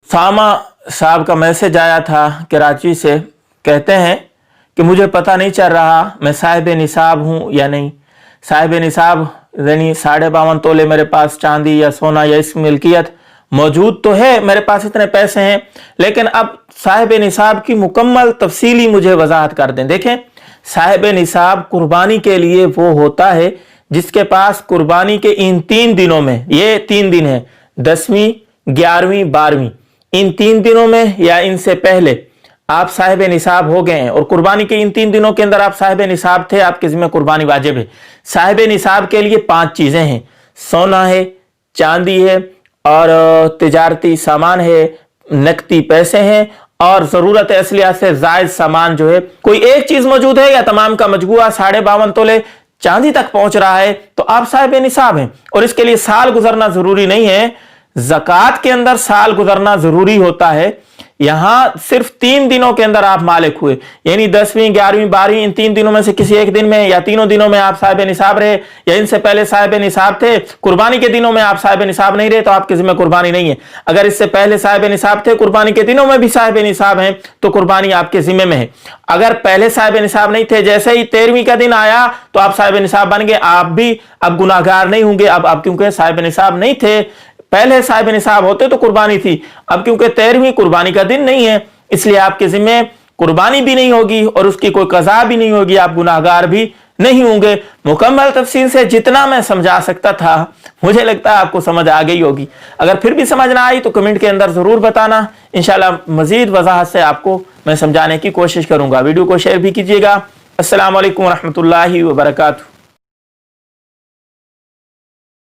सामा साहब का मैसेज आया था कराची से, कहते हैं कि मुझे पता नहीं चल रहा मैं साहिब निसाब हूँ या नहीं। साहिब निसाब यानी 52.5 तोले मेरे पास चांदी या सोना या इसकी मिल्कियत मौजूद तो है, मेरे पास इतने पैसे हैं, लेकिन अब साहिब निसाब की मुकम्मल तफसीली मुझे वजाहत कर दें। देखें, साहिब निसाब कुर्बानी के लिए वो होता है जिसके पास कुर्बानी के इन 3 दिनों में, ये 3 दिन है 10वीं 11वीं 12वीं, इन 3 दिनों में या इनसे पहले आप साहिब निसाब हो गए हैं और कुर्बानी के इन 3 दिनों के अंदर आप साहिब निसाब थे, आपके जिम्मे कुर्बानी वाजिब है। साहिब निसाब के लिए 5 चीजें हैं, सोना है, चांदी है और तिजारती सामान है, नकदी पैसे हैं और जरूरत असलिया से जायद सामान जो है, कोई एक चीज मौजूद है या तमाम का मजबूआ 52.5 तोले चांदी तक पहुंच रहा है तो आप साहिब निसाब हैं। और इसके लिए साल गुजरना जरूरी नहीं है, ज़कात के अंदर साल गुजरना जरूरी होता है। यहां सिर्फ 3 दिनों के अंदर आप मालिक हुए, यानी 10वीं 11वीं 12वीं, इन 3 दिनों में से किसी एक दिन में या तीनों दिनों में आप साहिब निसाब रहे या इनसे पहले साहिब निसाब थे। कुर्बानी के दिनों में आप साहिब निसाब नहीं रहे तो आपके जिम्मे कुर्बानी नहीं है। अगर इससे पहले साहिब निसाब थे, कुर्बानी के दिनों में भी साहिब निसाब हैं तो कुर्बानी आपके जिम्मे में है। अगर पहले साहिब निसाब नहीं थे, जैसे ही 13वीं का दिन आया तो आप साहिब निसाब बन गए, आप भी अब गुनाहगार नहीं होंगे। अब आप क्योंकि साहिब निसाब नहीं थे, पहले साहिब निसाब होते तो कुर्बानी थी, अब क्योंकि 13वीं कुर्बानी का दिन नहीं है इसलिए आपके जिम्मे कुर्बानी भी नहीं होगी और उसकी कोई कज़ा भी नहीं होगी, आप गुनाहगार भी नहीं होंगे। मुकम्मल तफसील से जितना मैं समझा सकता था मुझे लगता है आपको समझ आ गई होगी। अगर फिर भी समझ ना आई तो कमेंट के अंदर जरूर बताना, इंशाल्लाह मजीद वजाहत से आपको मैं समझाने की कोशिश करूंगा। वीडियो को शेयर भी कीजिएगा। अस्सलाम वालेकुम रहमतुल्लाहि व बरकातहू।